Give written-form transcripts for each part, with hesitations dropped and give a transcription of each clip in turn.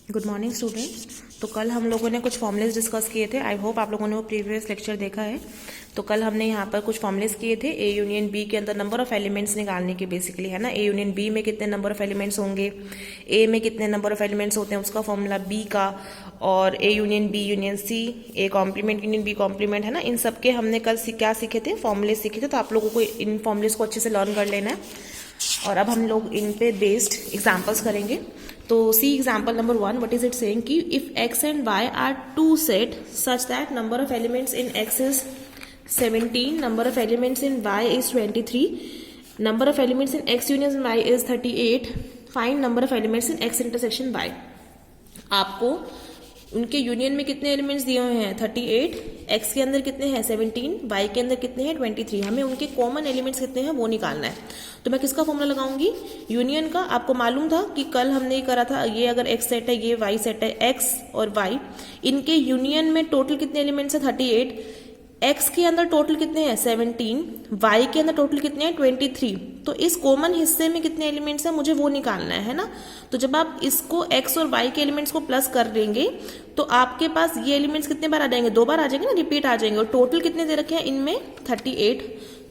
Good morning students. तो कल हम लोगों ने कुछ फॉर्मूलेस डिस्कस किए थे। आई होप आप लोगों ने वो प्रीवियस लेक्चर देखा है। तो कल हमने यहाँ पर कुछ फॉर्मूलेस किए थे ए यूनियन बी के अंदर नंबर ऑफ एलिमेंट्स निकालने के, बेसिकली है ना। ए यूनियन बी में कितने नंबर ऑफ एलिमेंट्स होंगे, ए में कितने नंबर ऑफ एलिमेंट्स होते हैं उसका फॉर्मूला, बी का, और A union B union C, A complement union B complement, है ना। इन सब के हमने कल क्या सीखे थे, फॉर्मूलेस सीखे थे। तो आप लोगों को इन फॉर्मूलेस को अच्छे से लर्न कर लेना है और अब हम लोग इन पे बेस्ड एग्जाम्पल्स करेंगे। तो see example number 1, what is it saying कि if x and y are two set such that number of elements in x is 17, number of elements in y is 23, number of elements in x union y is 38, find number of elements in x intersection y। आपको उनके union में कितने elements दिए हुए हैं 38, x के अंदर कितने हैं 17, y के अंदर कितने हैं 23। हमें उनके कॉमन एलिमेंट्स कितने हैं वो निकालना है। तो मैं किसका फॉर्मूला लगाऊंगी, यूनियन का। आपको मालूम था कि कल हमने ये करा था, ये अगर x सेट है, ये y सेट है, x और y, इनके यूनियन में टोटल कितने एलिमेंट्स है 38, x के अंदर टोटल कितने हैं 17, y के अंदर टोटल कितने हैं 23। तो इस कॉमन हिस्से में कितने एलिमेंट्स हैं मुझे वो निकालना है ना। तो जब आप इसको x और y के एलिमेंट्स को प्लस कर देंगे तो आपके पास ये एलिमेंट्स कितने बार आ जाएंगे, 2 बार आ जाएंगे ना, रिपीट आ जाएंगे। और टोटल कितने दे रखे हैं इनमें 38।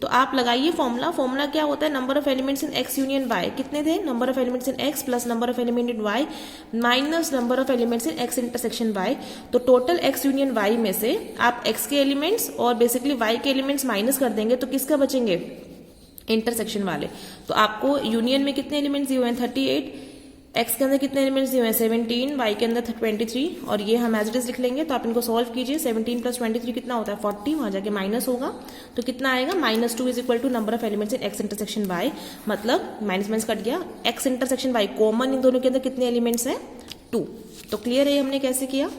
तो आप लगाइए फॉर्मूला। फॉर्मूला क्या होता है, number of elements in x union y कितने थे, number of elements in x plus number of element in y minus number of elements in x intersection y। तो टोटल x यूनियन y में से आप x के elements और basically y के elements minus कर देंगे तो किसका बचेंगे, इंटरसेक्शन वाले। तो आपको यूनियन में कितने एलिमेंट्स दिए हुए हैं 38, x के अंदर कितने एलिमेंट्स दिए हुए हैं 17, y के अंदर 23, और ये हम एज इट इज लिख लेंगे। तो आप इनको सॉल्व कीजिए। 17 प्लस 23 कितना होता है 40, वहां जाके माइनस होगा तो कितना आएगा -2 is equal to number of elements in x intersection y। मतलब माइनस माइनस कट गया, x intersection y common in दोनों के अंदर कितने एलिमेंट्स हैं 2। तो क्लियर है हमने कैसे किया,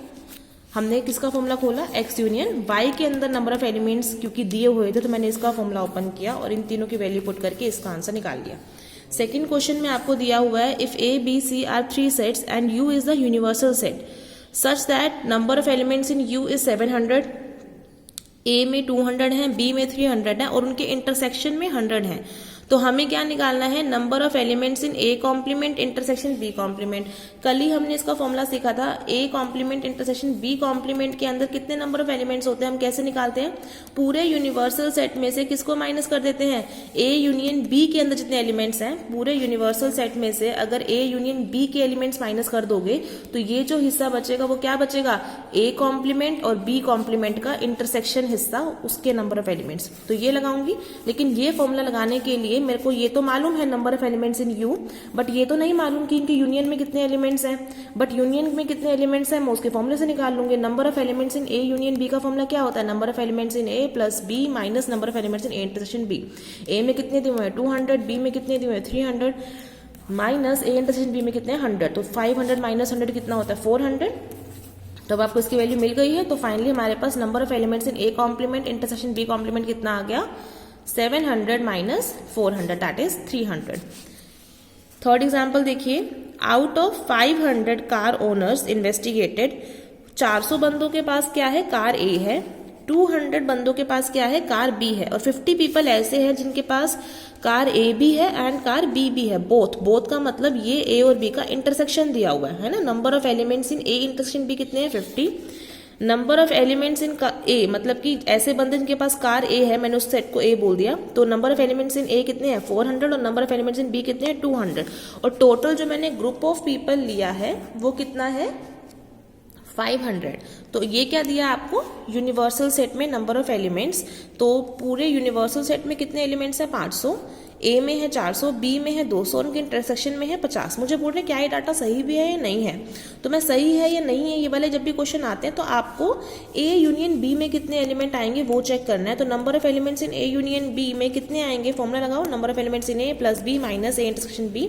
हमने किसका फॉर्मूला खोला, x यूनियन y के अंदर नंबर ऑफ एलिमेंट्स क्योंकि दिए हुए थे तो मैंने इसका फॉर्मूला ओपन किया और इन तीनों की वैल्यू पुट करके इसका आंसर निकाल लिया। सेकेंड क्वेश्चन में आपको दिया हुआ है if a b c are 3 sets and u is the universal set such that number of elements in u is 700, a में 200 है, b में 300 है और उनके इंटरसेक्शन में 100 है। तो हमें क्या निकालना है, number of elements in a complement intersection b complement. कल ही हमने इसका फॉर्मूला सीखा था, a complement intersection b complement के अंदर कितने नंबर ऑफ एलिमेंट्स होते हैं हम कैसे निकालते हैं, पूरे यूनिवर्सल सेट में से किसको माइनस कर देते हैं, a यूनियन b के अंदर जितने एलिमेंट्स हैं पूरे यूनिवर्सल सेट में से अगर a यूनियन b के एलिमेंट्स माइनस कर दोगे तो ये जो हिस्सा बचेगा वो क्या बचेगा, a कॉम्प्लीमेंट और b कॉम्प्लीमेंट का इंटरसेक्शन हिस्सा, उसके नंबर ऑफ एलिमेंट्स। तो ये लगाऊंगी, लेकिन ये फॉर्मूला लगाने के लिए मेरे को ये तो मालूम है number of elements in u, but ये तो नहीं मालूम कि इनके यूनियन में कितने एलिमेंट्स हैं। बट यूनियन में कितने एलिमेंट्स हैं मैं उसके फॉर्मूले से निकाल लूंगी। Number of elements in a union b का फॉर्मूला क्या होता है, number of elements in a plus b minus number of elements in a intersection b। a में कितने दिए हुए हैं 200, b में कितने दिए हुए हैं 300 माइनस a इंटरसेक्शन b में कितने 100। तो 500 माइनस 100 कितना होता है 400। तो अब आपको इसकी वैल्यू मिल गई है। तो फाइनली हमारे पास number of elements in a complement intersection b complement कितना आ गया, 700 minus 400 that is 300। Third example देखिए, out of 500 car owners investigated, 400 बंदों के पास क्या है, कार A है, 200 बंदों के पास क्या है, कार B है, और 50 पीपल ऐसे हैं जिनके पास कार A भी है एंड कार B भी है। बोथ का मतलब ये A और B का इंटरसेक्शन दिया हुआ है ना। Number of elements in A intersection B कितने हैं 50, number of elements in A मतलब कि ऐसे बंदे जिनके पास कार A है, मैंने उस सेट को A बोल दिया। तो number of elements in A कितने हैं 400 और number of elements in B कितने हैं 200। और टोटल जो मैंने ग्रुप ऑफ पीपल लिया है वो कितना है 500। तो ये क्या दिया आपको, यूनिवर्सल सेट में नंबर ऑफ एलिमेंट्स। तो पूरे यूनिवर्सल सेट में कितने एलिमेंट्स हैं 500, A में है 400, B में है 200, उनके इंटरसेक्शन में है 50। मुझे बोल रहे क्या ये डाटा सही भी है या नहीं है। तो मैं सही है या नहीं है ये वाले जब भी क्वेश्चन आते हैं तो आपको A यूनियन B में कितने एलिमेंट आएंगे वो चेक करना है। तो number of elements in A union B में कितने आएंगे, फॉर्मूला लगाओ, number of elements in A plus B minus A intersection B।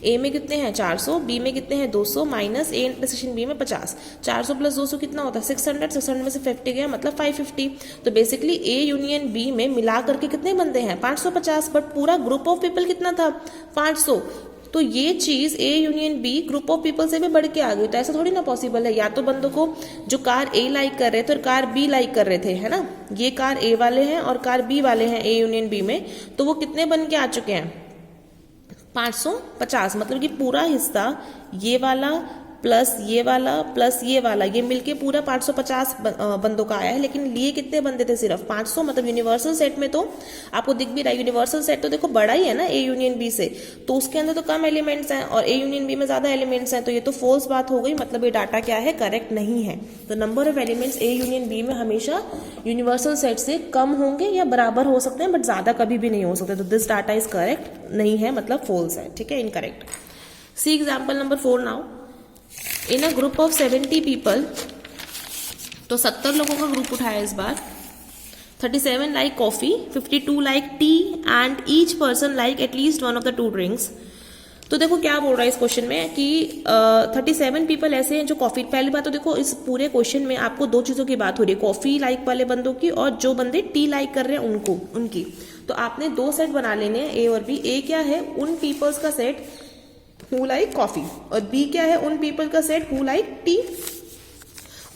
A में कितने हैं 400, B में कितने हैं 200 माइनस A इंटरसेक्शन B में 50। 400 प्लस 200 कितना होता है 600, 600 में से 50 गया मतलब 550। तो बेसिकली A यूनियन B में मिला करके कितने बंदे हैं 550, बट पूरा ग्रुप ऑफ पीपल कितना था 500। तो ये चीज A union B group of people से भी बढ़ के आ गई। तो ऐसा थोड़ी ना पॉसिबल है, या तो बंदों को जो कार A लाइक कर रहे थे और कार B लाइक कर रहे थे, है ना, ये कार A वाले हैं और कार B वाले हैं A यूनियन B में, तो वो कितने बन के आ चुके हैं 550। मतलब कि पूरा हिस्सा ये वाला प्लस ये वाला ये मिलके पूरा 550 बंदों का आया है। लेकिन लिए कितने बंदे थे? सिर्फ 500। मतलब यूनिवर्सल सेट में तो आपको दिख भी रहा है, यूनिवर्सल सेट तो देखो बड़ा ही है ना ए यूनियन बी से, तो उसके अंदर तो कम एलिमेंट्स हैं और ए यूनियन बी में ज्यादा एलिमेंट्स हैं, तो ये तो फॉल्स बात हो गई। मतलब ये डाटा क्या है? करेक्ट नहीं है। तो number of elements A union B में हमेशा यूनिवर्सल सेट से कम होंगे या बराबर हो सकते हैं, बट ज्यादा कभी भी नहीं हो सकते। तो दिस डाटा इज करेक्ट नहीं है, मतलब फॉल्स है, ठीक है, incorrect. See example number 4 now. In a group of 70 people, तो 70 लोगों का ग्रुप उठाया इस बार। 37 like coffee, 52 like tea and each person like at least one of the 2 drinks. तो देखो क्या बोल रहा है इस क्वेश्चन में कि 37 पीपल ऐसे हैं जो कॉफी, पहली बात तो देखो इस पूरे क्वेश्चन में आपको 2 चीजों की बात हो रही है, कॉफी लाइक वाले बंदों की और जो बंदे टी लाइक कर रहे हैं उनकी। तो आपने 2 सेट बना लेने हैं, ए और बी। ए क्या है? उन पीपल्स का सेट हु लाइक कॉफी, और बी क्या है? उन पीपल का सेट हु लाइक टी।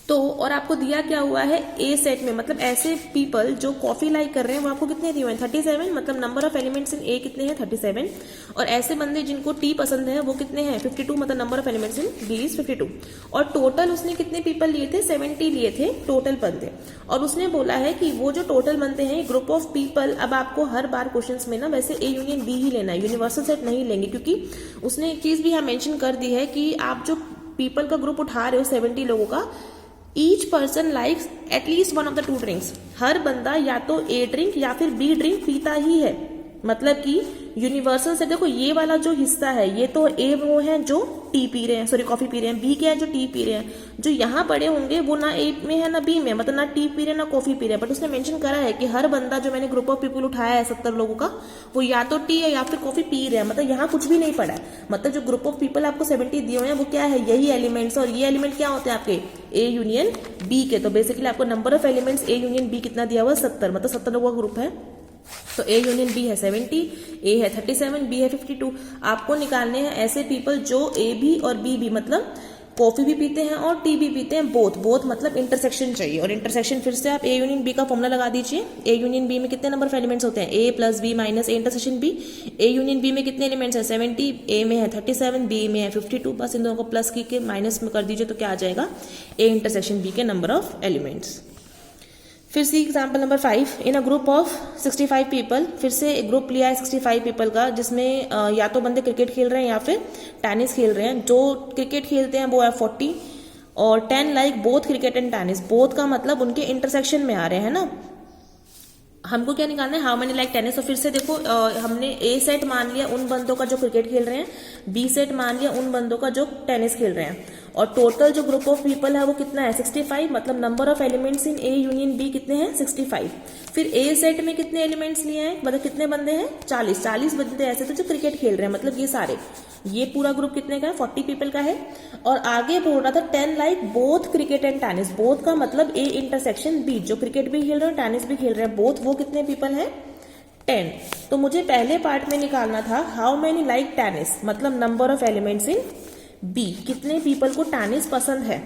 तो और आपको दिया क्या हुआ है? ए सेट में, मतलब ऐसे पीपल जो कॉफी लाइक कर रहे हैं वो आपको कितने दिए हुए हैं? 37। मतलब नंबर ऑफ एलिमेंट्स इन ए कितने हैं? 37। और ऐसे बंदे जिनको टी पसंद है वो कितने हैं? 52। मतलब number of elements in B is 52। और टोटल उसने कितने पीपल लिए थे? 70 लिए थे टोटल बंदे। और उसने बोला है कि वो जो टोटल बनते हैं ग्रुप ऑफ पीपल, अब आपको हर बार क्वेश्चंस में ना वैसे ए यूनियन बी ही लेना है, यूनिवर्सल सेट नहीं लेंगे, क्योंकि उसने एक चीज भी यहाँ मेंशन कर दी है कि आप जो पीपल का ग्रुप उठा रहे हो 70 लोगों का, each person likes at least one of the 2 drinks. हर बंदा या तो ए ड्रिंक या फिर बी ड्रिंक पीता ही है। मतलब कि यूनिवर्सल से देखो ये वाला जो हिस्सा है ये तो ए वो है जो टी पी रहे हैं, सॉरी कॉफी पी रहे हैं, बी क्या है? जो टी पी रहे हैं। जो यहाँ पड़े होंगे वो ना ए में है ना बी में, मतलब ना टी पी रहे हैं ना कॉफी पी रहे हैं। बट उसने मेंशन करा है कि हर बंदा जो मैंने ग्रुप ऑफ पीपल उठाया है 70 लोगों का, वो या तो टी है या फिर कॉफी पी रहे हैं। मतलब यहाँ कुछ भी नहीं पड़ा है। मतलब जो ग्रुप ऑफ पीपल आपको 70 दिए हुए हैं वो क्या है? यही एलिमेंट्स। और ये एलिमेंट क्या होते हैं आपके? ए यूनियन बी के। तो बेसिकली आपको number of elements A union B कितना दिया हुआ है? 70। मतलब 70 लोगों का ग्रुप है। तो ए यूनियन बी है 70, ए है 37, बी है 52। आपको निकालने हैं ऐसे पीपल जो ए भी और बी भी, मतलब कॉफी भी पीते हैं और टी भी पीते हैं, बोथ मतलब इंटरसेक्शन चाहिए। और इंटरसेक्शन फिर से आप ए यूनियन बी का फॉर्मूला लगा दीजिए। ए यूनियन बी में कितने नंबर ऑफ एलिमेंट्स होते हैं? A plus B minus A intersection B. A union B में कितने एलिमेंट्स हैं? 70, ए में है 37, बी में है 52। बस इन दोनों को प्लस की के माइनस में कर दीजिए तो क्या आ जाएगा? ए इंटरसेक्शन बी के नंबर ऑफ एलिमेंट्स। फिर see example number 5। In a group of 65 people, फिर से एक ग्रुप लिया है 65 पीपल का, जिसमें या तो बंदे क्रिकेट खेल रहे हैं या फिर टेनिस खेल रहे हैं। जो क्रिकेट खेलते हैं वो है 40 और 10 like both cricket and tennis. Both का मतलब उनके इंटरसेक्शन में आ रहे हैं ना। हमको क्या निकालना है? How many like tennis. तो फिर से देखो हमने ए सेट मान लिया उन बंदों का जो क्रिकेट खेल रहे हैं, बी सेट मान लिया उन बंदों का जो टेनिस खेल रहे हैं, और टोटल जो ग्रुप ऑफ पीपल है वो कितना है? 65। मतलब number of elements in A union B कितने हैं? 65। फिर ए सेट में कितने एलिमेंट्स लिए हैं? मतलब कितने बंदे हैं? 40 बंदे ऐसे थे जो क्रिकेट खेल रहे हैं। मतलब ये सारे, ये पूरा ग्रुप कितने का है? 40 पीपल का है। और आगे बोल रहा था 10 like both cricket and tennis. Both का मतलब ए इंटरसेक्शन बी, जो क्रिकेट भी खेल रहे हैं टेनिस भी खेल रहे हैं, बोथ, वो कितने पीपल हैं? 10। तो मुझे पहले पार्ट में निकालना था हाउ मेनी लाइक टेनिस, मतलब number of elements in B, कितने पीपल को टेनिस पसंद है।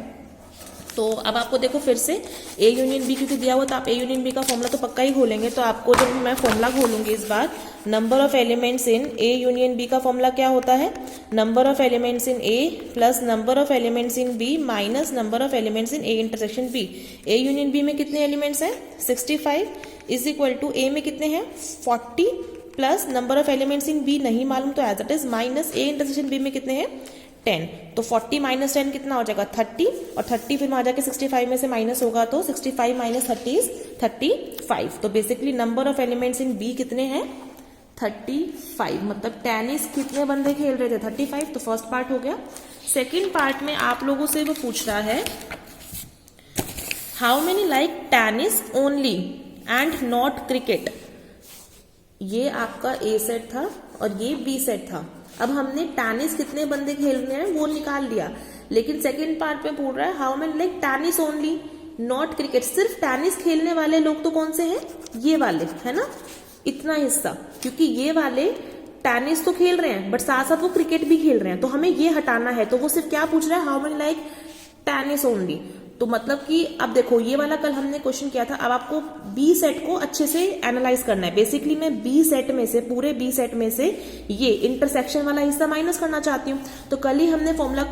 तो अब आपको देखो फिर से ए यूनियन बी क्योंकि दिया हुआ तो आप ए यूनियन बी का फॉर्मूला तो पक्का ही खोलेंगे। तो आपको जब मैं फॉर्मूला खोलूंगी इस बार, number of elements in A union B का फॉर्मूला क्या होता है? Number of elements in A plus number of elements in B minus number of elements in A intersection B. A union B में कितने elements हैं? 65 is equal to ए में कितने हैं? 40 plus number of elements in B नहीं मालूम तो as it is minus A intersection B में कितने हैं? 10। तो 40 माइनस 10 कितना हो जाएगा? 30। और 30 फिर वहां जाके 65 में से माइनस होगा तो 65 माइनस 30 इज 35। तो basically number of elements in B कितने हैं? 35। मतलब टेनिस कितने बंदे खेल रहे थे? 35। तो फर्स्ट पार्ट हो गया। सेकेंड पार्ट में आप लोगों से वो पूछ रहा है how many like tennis only and not cricket. ये आपका ए सेट था और ये बी सेट था। अब हमने टेनिस कितने बंदे खेल रहे हैं वो निकाल लिया, लेकिन सेकंड पार्ट में पूछ रहा है how many like tennis only not cricket. सिर्फ टेनिस खेलने वाले लोग तो कौन से हैं? ये वाले, है ना, इतना हिस्सा, क्योंकि ये वाले टेनिस तो खेल रहे हैं बट साथ साथ वो क्रिकेट भी खेल रहे हैं, तो हमें ये हटाना है। तो वो सिर्फ क्या पूछ रहा है? How many like tennis only. तो मतलब कि अब देखो ये वाला कल हमने क्वेश्चन किया था, अब आपको बी सेट को अच्छे से एनालाइज करना है। बेसिकली मैं बी सेट में से, पूरे बी सेट में से ये इंटरसेक्शन वाला हिस्सा माइनस करना चाहती हूँ। तो कल ही हमने फॉर्मूला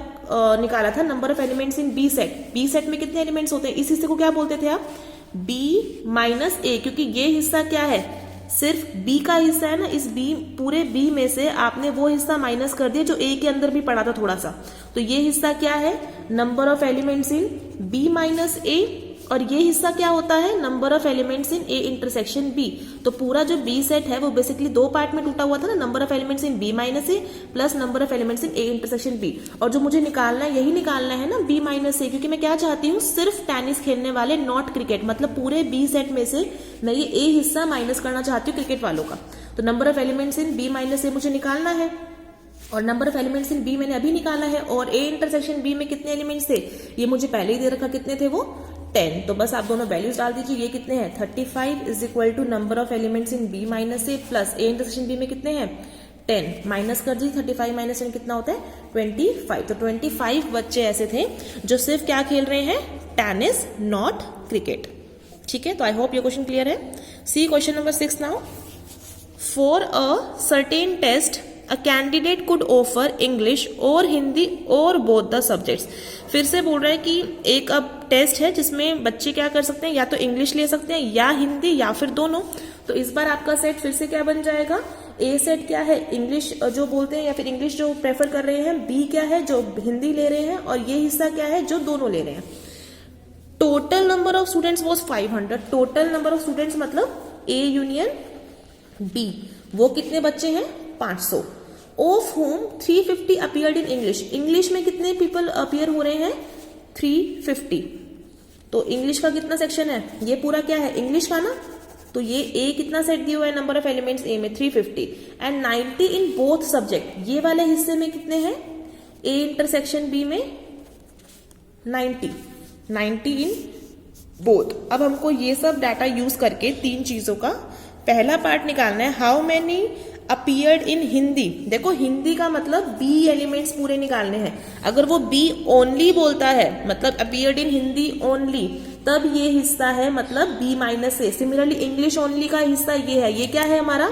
निकाला था number of elements in B set. B set में कितने एलिमेंट्स होते हैं, इस हिस्से को क्या बोलते थे आप, बी माइनस ए, क्योंकि ये हिस्सा क्या है, सिर्फ बी का हिस्सा है ना। इस बी पूरे बी में से आपने वो हिस्सा माइनस कर दिया जो ए के अंदर भी पड़ा था थोड़ा सा, तो ये हिस्सा क्या है, number of elements in B minus A, और ये हिस्सा क्या होता है, number of elements in A intersection B. तो पूरा जो बी सेट है वो बेसिकली दो पार्ट में टूटा हुआ था ना, number of elements in B minus A plus number of elements in A intersection B. और जो मुझे निकालना है यही निकालना है ना, बी माइनस ए, क्योंकि मैं क्या चाहती हूँ, सिर्फ टेनिस खेलने वाले, नॉट क्रिकेट, मतलब पूरे बी सेट में से मैं ये ए हिस्सा माइनस करना चाहती हूँ क्रिकेट वालों का। तो number of elements in B minus A मुझे निकालना है, और number of elements in B मैंने अभी निकाला है, और ए इंटरसेक्शन बी में कितने एलिमेंट्स थे ये मुझे पहले ही दे रखा, कितने थे वो 10। तो बस आप दोनों वैल्यूज डाल दीजिए, ये कितने हैं 35 is equal to number of elements in B minus A plus A intersection B में कितने हैं 10, माइनस कर दीजिए 35 माइनस 10 कितना होता है 25। तो 25 बच्चे ऐसे थे जो सिर्फ क्या खेल रहे हैं, टेनिस, नॉट क्रिकेट। ठीक है, तो आई होप ये क्वेश्चन क्लियर है। See question number 6 now, for a certain test a candidate could offer English और हिंदी और बोथ द सब्जेक्ट्स। फिर से बोल रहा है कि एक अब टेस्ट है जिसमें बच्चे क्या कर सकते हैं, या तो इंग्लिश ले सकते हैं या हिंदी या फिर दोनों। तो इस बार आपका सेट फिर से क्या बन जाएगा, ए सेट क्या है, इंग्लिश जो बोलते हैं या फिर इंग्लिश जो प्रेफर कर रहे हैं, बी क्या है जो हिंदी ले रहे हैं, और ये हिस्सा क्या है जो दोनों ले रहे हैं। Total number of students was 500। Total number of students मतलब ए यूनियन बी, वो कितने बच्चे हैं 500। Of home 350 appeared in English. English में कितने पीपल अपीयर हो रहे हैं 350। तो इंग्लिश का कितना सेक्शन है, ये पूरा क्या है इंग्लिश का ना, तो ये ए कितना सेट दिया हुआ है नंबर ऑफ एलिमेंट्स ए में 350 एंड 90 इन बोथ सब्जेक्ट। ये वाले हिस्से में कितने हैं, ए इंटरसेक्शन बी में 90 इन बोथ। अब हमको ये सब डाटा यूज करके तीन चीजों का पहला पार्ट निकालना है, how many appeared in Hindi. देखो हिंदी का मतलब बी एलिमेंट्स पूरे निकालने हैं। अगर वो बी ओनली बोलता है मतलब अपीयर्ड इन हिंदी ओनली, तब ये हिस्सा है मतलब बी माइनस ए। सिमिलरली इंग्लिश ओनली का हिस्सा ये है, ये क्या है हमारा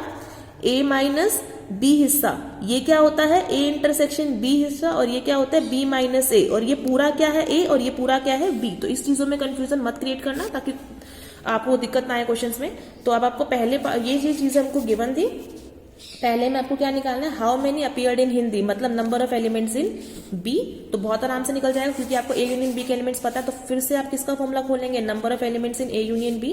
ए माइनस बी हिस्सा। ये क्या होता है ए इंटरसेक्शन बी हिस्सा, और ये क्या होता है बी माइनस ए, और ये पूरा क्या है ए और ये पूरा क्या है बी। तो इस चीजों में कंफ्यूजन मत क्रिएट करना ताकि आपको दिक्कत ना आए क्वेश्चंस में। तो अब आपको पहले ये चीजें हमको गिवन थी, पहले में आपको क्या निकालना है, how many appeared in Hindi मतलब number of elements in B. तो बहुत आराम से निकल जाएगा क्योंकि आपको ए यूनियन बी के एलिमेंट्स पता है। तो फिर से आप किसका फॉर्मूला खोलेंगे, number of elements in A union B.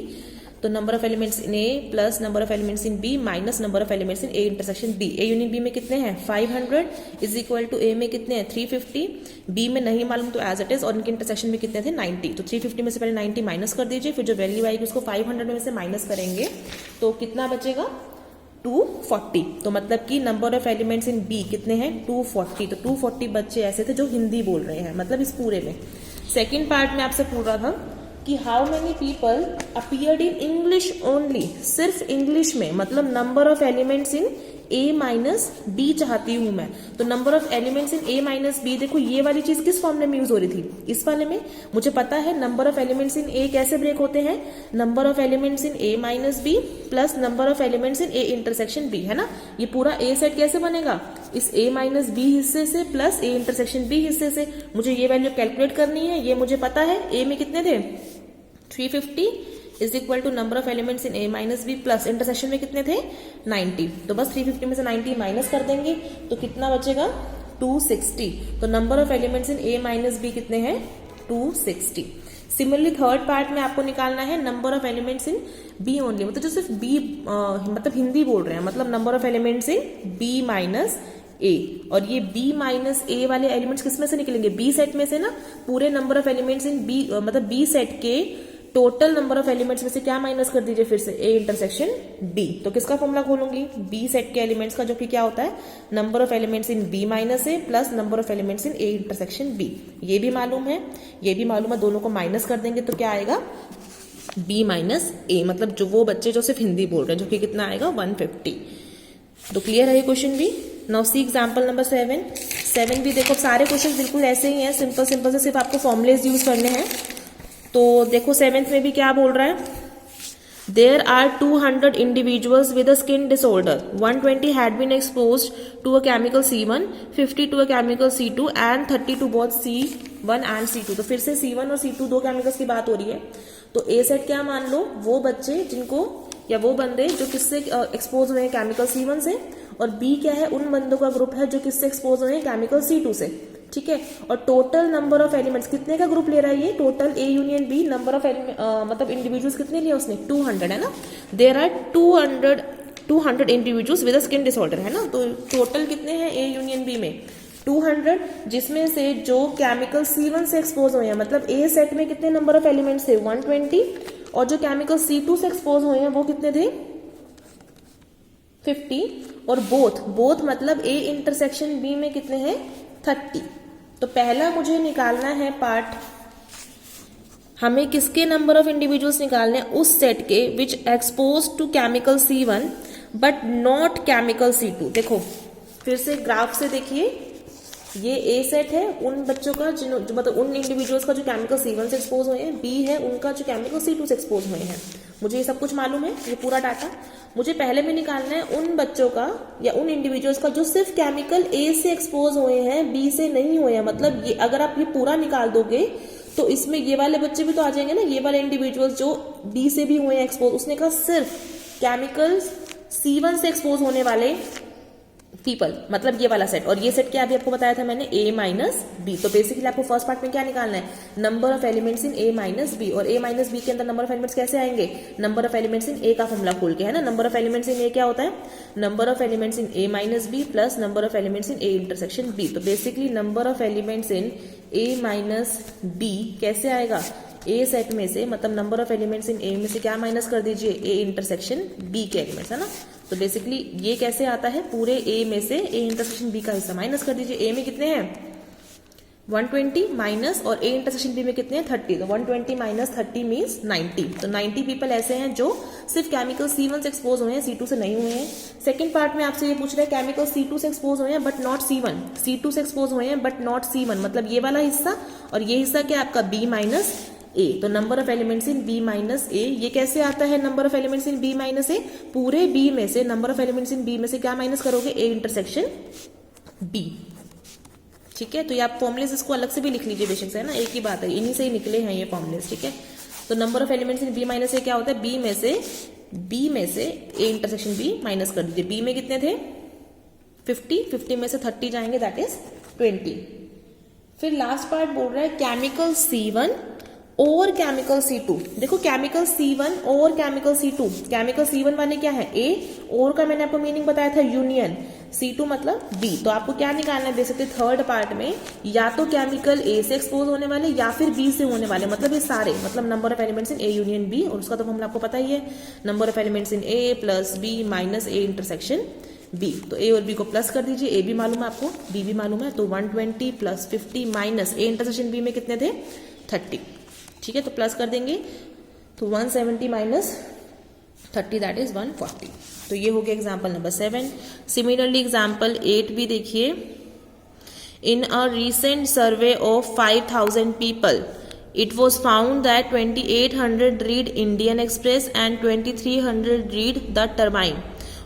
तो number of elements in A plus number of elements in B minus number of elements in A intersection B. A union B में कितने हैं 500 इज इक्वल टू ए में कितने हैं 350, B में नहीं मालूम तो एज इट इज, और इनके इंटरसेक्शन में कितने थे 90। तो 350 में से पहले 90 माइनस कर दीजिए, फिर जो वैल्यू आएगी उसको 500 में से माइनस करेंगे तो कितना बचेगा 240। तो मतलब कि number of elements in B कितने हैं 240। तो 240 बच्चे ऐसे थे जो हिंदी बोल रहे हैं मतलब इस पूरे में। सेकंड पार्ट में आपसे पूछ रहा था कि how many people appeared in English only, सिर्फ इंग्लिश में मतलब number of elements in A minus B चाहती हूं मैं। तो number of elements in A minus B, देखो ये वाली चीज किस फॉर्मूले में यूज हो रही थी, इस वाले में। मुझे पता है number of elements in A कैसे ब्रेक होते हैं, number of elements in A minus B plus number of elements in A intersection B, है ना। ये पूरा ए सेट कैसे बनेगा, इस ए माइनस बी हिस्से से प्लस ए इंटरसेक्शन बी हिस्से से। मुझे ये वैल्यू कैलकुलेट करनी है, ये मुझे पता है ए में कितने थे 350 is equal to number of elements in A minus B plus intersection में कितने थे 90। तो बस 350 में से 90 माइनस कर देंगे तो कितना बचेगा 260। तो number of elements in A minus B कितने हैं 260। सिमिलरली थर्ड पार्ट में आपको निकालना है number of elements in B only, मतलब जो सिर्फ बी मतलब हिंदी बोल रहे हैं, मतलब number of elements in B minus A. और ये b माइनस ए वाले एलिमेंट्स किसमें से निकलेंगे बी सेट में से ना। पूरे number of elements in B मतलब बी सेट के टोटल नंबर ऑफ एलिमेंट्स में से क्या माइनस कर दीजिए फिर से ए इंटरसेक्शन बी। तो किसका फॉर्मूला खोलूंगी बी सेट के एलिमेंट्स का, जो कि क्या होता है number of elements in B minus A plus number of elements in A intersection B. ये भी मालूम है ये भी मालूम है, दोनों को माइनस कर देंगे तो क्या आएगा बी माइनस ए, मतलब जो वो बच्चे जो सिर्फ हिंदी बोल रहे हैं, जो कि कितना आएगा 150। तो क्लियर है ये क्वेश्चन भी। नाउ सी एग्जाम्पल नंबर 7 भी देखो सारे क्वेश्चन बिल्कुल ऐसे ही हैं, सिंपल सिंपल से सिर्फ आपको फॉर्मुलेज यूज करने हैं। तो देखो 7th में भी क्या बोल रहा है, There are 200 individuals with a skin disorder. 120 had been exposed to a chemical C1, 50 to a chemical C2 and 30 to both C1 and C2. तो फिर से C1 और C2 दो केमिकल्स की बात हो रही है. तो ए सेट क्या मान लो, वो बच्चे जिनको या वो बंदे जो किससे एक्सपोज हुए हैं केमिकल C1 से, और बी क्या है, उन बंदों का ग्रुप है जो किससे एक्सपोज हुए हैं केमिकल C2 से. ठीक है. और टोटल नंबर ऑफ एलिमेंट्स कितने का ग्रुप ले रहा है ये, total A union B number of मतलब इंडिविजुअल्स कितने लिए उसने, 200 है ना. There are 200 individuals with a skin disorder है ना. तो टोटल कितने हैं ए यूनियन बी में, 200, जिसमें से जो केमिकल C1 से एक्सपोज हुए हैं, मतलब ए सेट में कितने नंबर ऑफ एलिमेंट्स थे, 120, और जो केमिकल C2 से एक्सपोज हुए हैं वो कितने थे, 50, और बोथ मतलब ए इंटरसेक्शन बी में कितने हैं, 30. तो पहला मुझे निकालना है पार्ट, हमें किसके नंबर ऑफ इंडिविजुअल्स निकालने हैं, उस सेट के which expose to chemical C1 but not chemical C2. देखो फिर से ग्राफ से देखिए, ये ए सेट है उन बच्चों का जो मतलब उन इंडिविजुअल्स का जो केमिकल C1 से एक्सपोज हुए हैं, बी है उनका जो केमिकल C2 से एक्सपोज हुए हैं. मुझे ये सब कुछ मालूम है, ये पूरा डाटा मुझे पहले में निकालना है उन बच्चों का या उन इंडिविजुअल्स का जो सिर्फ केमिकल ए से एक्सपोज हुए हैं, बी से नहीं हुए हैं. मतलब ये अगर आप ये पूरा निकाल दोगे तो इसमें ये वाले बच्चे भी तो आ जाएंगे ना, ये वाले इंडिविजुअल्स जो बी से भी हुए हैं एक्सपोज. उसने कहा सिर्फ केमिकल C1 से एक्सपोज होने वाले पीपल, मतलब ये वाला सेट. और ये सेट क्या अभी आपको बताया था मैंने, A माइनस बी. तो बेसिकली आपको फर्स्ट पार्ट में क्या निकालना है, number of elements in A minus B. और A माइनस बी के अंदर नंबर ऑफ एलिमेंट्स कैसे आएंगे, number of elements in A का फॉर्मूला खोल के, है ना. Number of elements in A क्या होता है, number of elements in A minus B plus number of elements in A intersection B. तो basically number of elements in A minus B कैसे आएगा, ए सेट में से, मतलब number of elements in A में से क्या माइनस कर दीजिए, ए इंटरसेक्शन बी के एलिमेंट्स, है ना. तो बेसिकली ये कैसे आता है, पूरे ए में से ए इंटरसेक्शन बी का हिस्सा माइनस कर दीजिए. ए में कितने हैं 120 माइनस, और ए इंटरसेक्शन बी में कितने हैं 30. तो 120 माइनस 30 मीन्स 90. तो 90 पीपल ऐसे हैं जो सिर्फ केमिकल C1 से एक्सपोज हुए हैं, C2 से नहीं हुए हैं. सेकंड पार्ट में आपसे ये पूछ रहा है केमिकल C2 से एक्सपोज हुए हैं बट नॉट C1, C2 से एक्सपोज हुए हैं बट नॉट C1, मतलब ये वाला हिस्सा, और ये हिस्सा क्या आपका B माइनस ए. तो number of elements in B minus A, ये कैसे आता है number of elements in B minus A, पूरे B में से number of elements in B में से क्या माइनस करोगे, ए इंटरसेक्शन B. ठीक है. तो ये आप फॉर्मुलेस इसको अलग से भी लिख लीजिए बेशक से, है ना, एक ही बात है, इन्हीं से ही निकले हैं ये फॉर्मुलेस. ठीक है. तो number of elements in B minus A क्या होता है, B में से ए इंटरसेक्शन B माइनस कर दीजिए. B में कितने थे 50 में से 30 जाएंगे, दैट इज 20. फिर लास्ट पार्ट बोल रहा है केमिकल C1 और केमिकल C2. देखो केमिकल C1 और केमिकल C2, केमिकल C1 वाले क्या है A, और का मैंने आपको मीनिंग बताया था यूनियन, C2 मतलब B. तो आपको क्या निकालना है, दे सकते थर्ड पार्ट में, या तो केमिकल A से एक्सपोज होने वाले या फिर B से होने वाले, मतलब ये सारे, मतलब number of elements in A union B. और उसका तो फॉर्मूला आपको पता ही है, number of elements in A plus B minus A intersection B. तो A और B को प्लस कर दीजिए, A भी मालूम है आपको, B भी मालूम है. तो 120 plus 50 minus A intersection B में कितने थे 30. ठीक है. तो प्लस कर देंगे, तो 170 माइनस 30 दैट इज 140. तो ये हो गया एग्जाम्पल नंबर 7. सिमिलरली एग्जाम्पल 8 भी देखिए. In a recent survey of 5000 people it was found that 2800 read Indian Express and 2300 read the Turbine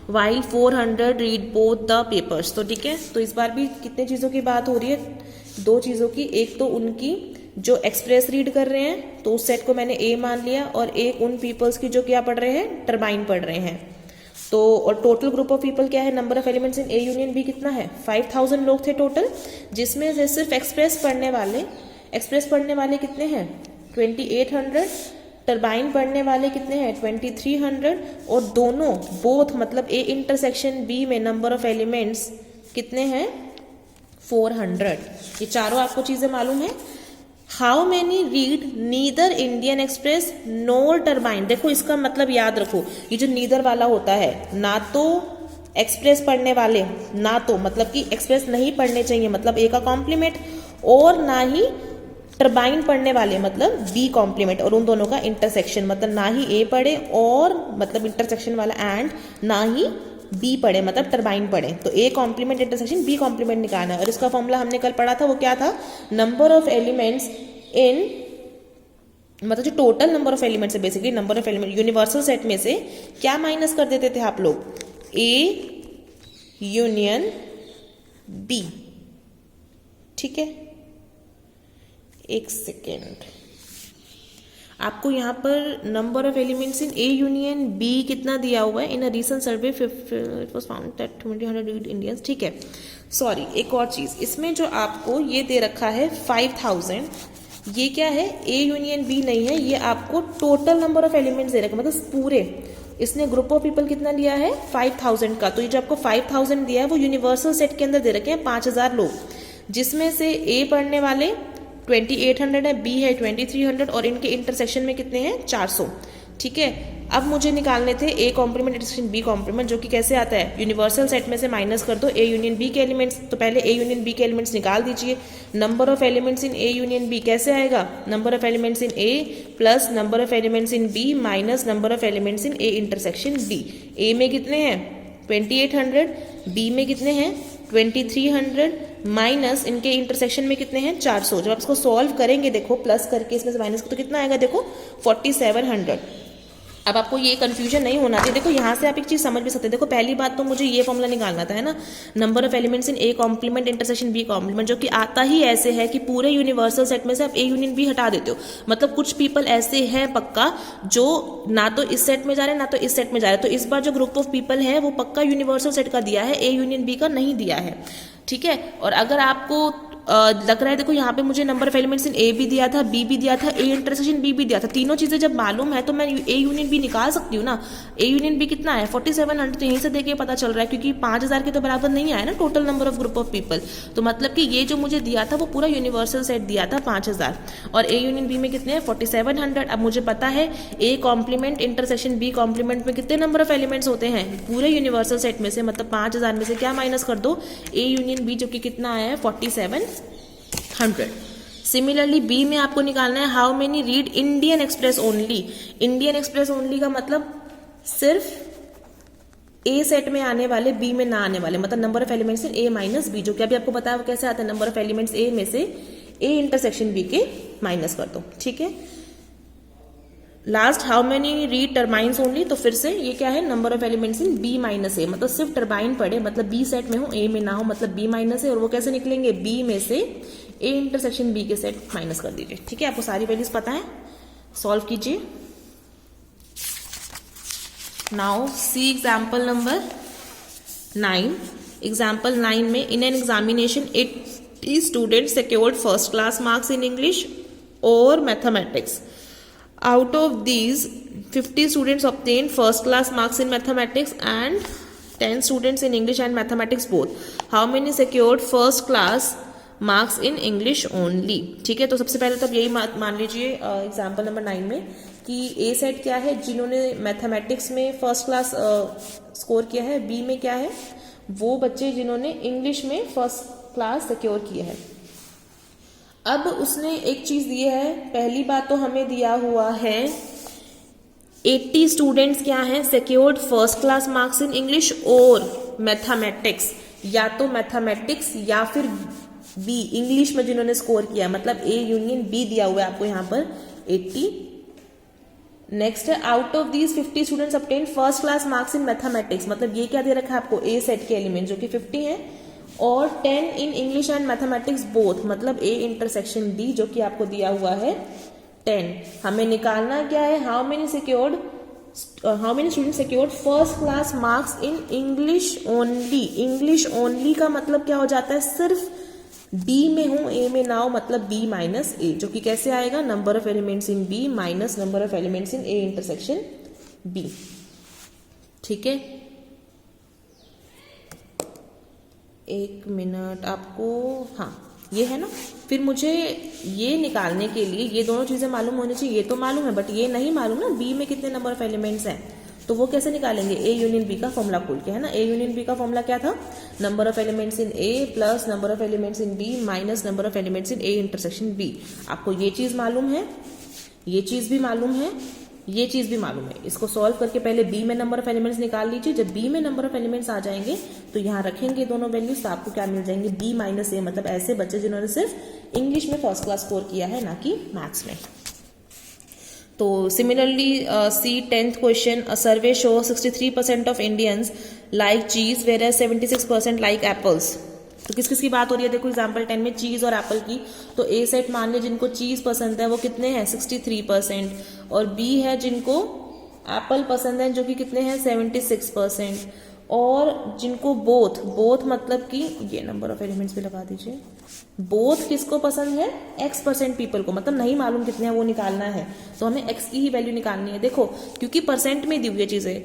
while 400 read both the papers. तो ठीक है. तो इस बार भी कितने चीजों की बात हो रही है, दो चीजों की. एक तो उनकी जो एक्सप्रेस रीड कर रहे हैं, तो उस सेट को मैंने ए मान लिया, और एक उन पीपल्स की जो क्या पढ़ रहे हैं, टर्बाइन पढ़ रहे हैं. तो और टोटल ग्रुप ऑफ पीपल क्या है, number of elements in A union B कितना है, 5000 लोग थे टोटल, जिसमें से सिर्फ एक्सप्रेस पढ़ने वाले कितने हैं 2800, टर्बाइन पढ़ने वाले कितने हैं 2300, और दोनों बोथ मतलब ए इंटरसेक्शन बी में नंबर ऑफ एलिमेंट्स कितने हैं 400. ये चारों आपको चीजें मालूम है. How many read neither Indian express NOR turbine. देखो इसका मतलब याद रखो, ये जो नीदर वाला होता है, ना तो एक्सप्रेस पढ़ने वाले, ना तो मतलब कि एक्सप्रेस नहीं पढ़ने चाहिए, मतलब ए का कॉम्प्लीमेंट, और ना ही टर्बाइन पढ़ने वाले मतलब बी कॉम्प्लीमेंट, और उन दोनों का इंटरसेक्शन, मतलब ना ही ए पढ़े और मतलब इंटरसेक्शन वाला, एंड ना ही बी पढ़े मतलब टर्बाइन पढ़े. तो A complement intersection B complement निकालना है. और इसका फॉर्मूला हमने कल पढ़ा था, वो क्या था, नंबर ऑफ एलिमेंट्स इन मतलब जो टोटल नंबर ऑफ एलिमेंट्स है, basically number of element universal set में से क्या माइनस कर देते थे आप लोग, ए यूनियन बी। ठीक है, एक सेकेंड, आपको यहाँ पर number of elements in A union B कितना दिया हुआ है, in a recent survey it was found that 200 Indians. ठीक है, सॉरी एक और चीज, इसमें जो आपको ये दे रखा है 5000, ये क्या है, ए यूनियन बी नहीं है, ये आपको total number of elements they रखा है, मतलब पूरे इसने ग्रुप ऑफ पीपल कितना लिया है 5000 का। तो ये जो आपको 5000 दिया है वो यूनिवर्सल सेट के अंदर दे रखे हैं 5000 लोग, जिसमें से ए पढ़ने वाले 2800 है, बी है 2300 और इनके इंटरसेक्शन में कितने हैं 400। ठीक है, अब मुझे निकालने थे A complement intersection B complement, जो कि कैसे आता है, यूनिवर्सल सेट में से माइनस कर दो ए यूनियन बी के एलिमेंट्स। तो पहले ए यूनियन बी के एलिमेंट्स निकाल दीजिए। Number of elements in A union B कैसे आएगा, number of elements in A plus number of elements in B minus number of elements in A intersection B. A में कितने हैं 2800, B में कितने हैं 2300 माइनस इनके इंटरसेक्शन में कितने हैं 400। जब आप इसको सॉल्व करेंगे, देखो प्लस करके इसमें से माइनस तो कितना आएगा, देखो 4700। अब आपको ये कंफ्यूजन नहीं होना चाहिए। देखो यहाँ से आप एक चीज समझ भी सकते हैं। देखो पहली बात तो मुझे ये फॉर्मूला निकालना था, है ना, number of elements in A complement intersection B complement, जो कि आता ही ऐसे है कि पूरे यूनिवर्सल सेट में से आप ए यूनियन बी हटा देते हो। मतलब कुछ पीपल ऐसे हैं पक्का जो ना तो इस सेट में जा रहे हैं ना तो इस सेट में जा रहे हैं। तो इस बार जो ग्रुप ऑफ पीपल है वो पक्का यूनिवर्सल सेट का दिया है, ए यूनियन बी का नहीं दिया है। ठीक है, और अगर आपको लग रहा है, देखो यहाँ पे मुझे नंबर ऑफ एलिमेंट्स इन ए भी दिया था, बी भी दिया था, ए इंटरसेक्शन बी भी दिया था। तीनों चीजें जब मालूम है तो मैं ए यूनियन बी निकाल सकती हूँ ना। ए यूनियन बी कितना है 4700, तो यहीं से देख के पता चल रहा है, क्योंकि 5000 के तो बराबर नहीं आया ना total number of group of people. तो मतलब कि ये जो मुझे दिया था वो पूरा यूनिवर्सल सेट दिया था 5000, और ए यूनियन बी में कितने हैं 4700। अब मुझे पता है A complement intersection B complement में कितने नंबर ऑफ एलिमेंट्स होते हैं पूरे यूनिवर्सल सेट में से, मतलब 5000 में से क्या माइनस कर दो, ए यूनियन बी, जो कि कितना आया है 4700। सिमिलरली बी में आपको निकालना है how many read Indian express only. Indian express only का मतलब सिर्फ ए सेट में आने वाले, बी में ना आने वाले, मतलब number of elements in A minus B, जो कि अभी आपको पता है वो कैसे आता है, नंबर ऑफ एलिमेंट्स ए में से ए इंटरसेक्शन बी के माइनस कर दो। ठीक है, last how many read turbines only, तो फिर से ये क्या है, number of elements in B minus A, मतलब सिर्फ टर्बाइन पढ़े, मतलब बी सेट में हो ए में ना हो, मतलब बी माइनस ए, और वो कैसे निकलेंगे, बी में से ए इंटरसेक्शन बी के सेट माइनस कर दीजिए। ठीक है, आपको सारी वैल्यूज पता है, सॉल्व कीजिए। Now see example number 9। Example 9 में in an examination 80 student secured first class marks in English और mathematics. Out of these, 50 students obtained first class marks in mathematics and 10 students in English and mathematics both. How many secured first class marks in English only? ठीक है, तो सबसे पहले तो अब यही मान लीजिए एग्जाम्पल नंबर 9 में कि ए सेट क्या है, जिन्होंने मैथमेटिक्स में फर्स्ट क्लास स्कोर किया है, बी में क्या है, वो बच्चे जिन्होंने इंग्लिश में फर्स्ट क्लास सिक्योर किया है। अब उसने एक चीज दी है, पहली बात तो हमें दिया हुआ है 80 स्टूडेंट्स क्या हैं secured first class marks in English और मैथमेटिक्स, या तो मैथमेटिक्स या फिर बी इंग्लिश में जिन्होंने स्कोर किया, मतलब ए यूनियन बी दिया हुआ है आपको यहाँ पर 80। नेक्स्ट है out of these 50 students obtain first class marks in mathematics, मतलब ये क्या दे रखा है आपको, ए सेट के एलिमेंट जो कि 50 है, और 10 in English and mathematics both, मतलब ए इंटरसेक्शन डी जो कि आपको दिया हुआ है 10। हमें निकालना क्या है, how many student secured first class marks in English only. English only का मतलब क्या हो जाता है, सिर्फ बी में हो ए में ना हो, मतलब बी माइनस ए, जो कि कैसे आएगा, number of elements in B minus number of elements in A intersection B. ठीक है, एक मिनट आपको, हाँ ये है ना, फिर मुझे ये निकालने के लिए ये दोनों चीजें मालूम होनी चाहिए। ये तो मालूम है बट ये नहीं मालूम ना बी में कितने नंबर ऑफ एलिमेंट्स हैं, तो वो कैसे निकालेंगे, ए यूनियन बी का फॉर्मूला खोल के, है ना। ए यूनियन बी का फॉर्मूला क्या था, number of elements in A plus number of elements in B minus number of elements in A intersection B. आपको ये चीज मालूम है, ये चीज भी मालूम है, ये चीज भी मालूम है। इसको सॉल्व करके पहले बी में नंबर ऑफ एलिमेंट्स निकाल लीजिए। जब बी में नंबर ऑफ एलिमेंट्स आ जाएंगे तो यहाँ रखेंगे दोनों वैल्यूज, तो आपको क्या मिल जाएंगे, बी माइनस ए, मतलब ऐसे बच्चे जिन्होंने सिर्फ इंग्लिश में फर्स्ट क्लास स्कोर किया है, ना कि मैथ्स में। तो similarly see 10th question, a survey show 63% of Indians like cheese whereas 76% like apples. तो किस किस की बात हो रही है, देखो एग्जाम्पल 10 में चीज और एप्पल की। तो ए सेट मान लीजिए जिनको चीज पसंद है वो कितने हैं 63%, और बी है जिनको एप्पल पसंद है जो कि कितने हैं 76%, और जिनको बोथ मतलब कि ये नंबर ऑफ एलिमेंट्स भी लगा दीजिए, बोथ किसको पसंद है x% पीपल को, मतलब नहीं मालूम कितने हैं वो निकालना है, तो हमें x की ही वैल्यू निकालनी है। देखो क्योंकि परसेंट में दी हुई है चीजें,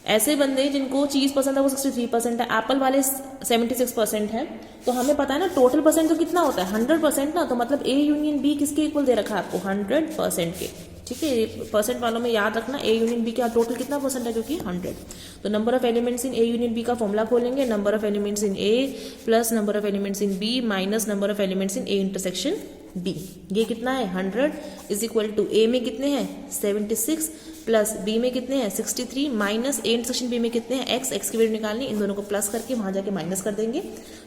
ऐसे बंदे जिनको चीज पसंद है वो 63% है, एप्पल वाले 76% है, तो हमें पता है ना टोटल परसेंट तो कितना होता है 100% ना, तो मतलब ए यूनियन बी किसके इक्वल दे रखा है आपको 100% के। ठीक है, परसेंट वालों में याद रखना ए यूनियन बी का टोटल कितना परसेंट है, जो कि 100। तो number of elements in A union B का फॉर्मूला खोलेंगे, number of elements in A plus number of elements in B minus number of elements in A intersection B. ये कितना है 100 इज इक्वल टू ए में कितने हैं 76 प्लस बी में कितने हैं 63 माइनस ए इंटरसेक्शन बी में कितने हैं x की वैल्यू निकालनी, इन दोनों को प्लस करके वहां जाके माइनस कर देंगे।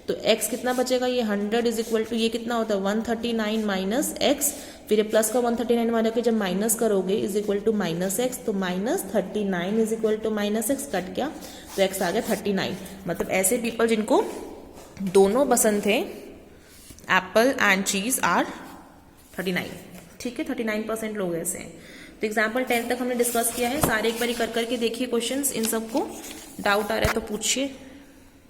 तो x कितना बचेगा, ये 100 इज इक्वल टू ये कितना होता है 139 माइनस एक्स, फिर प्लस का 139 वहां जाके जब माइनस करोगे is equal to minus x, तो minus 39 is equal to minus x, cut गया तो x आ गया 39। मतलब ऐसे पीपल जिनको दोनों पसंद थे एप्पल एंड चीज आर 39। ठीक है, 39% लोग ऐसे हैं। तो एग्जाम्पल 10 तक हमने डिस्कस किया है, सारे एक बार कर करके देखिए क्वेश्चंस, इन सबको डाउट आ रहा है तो पूछिए।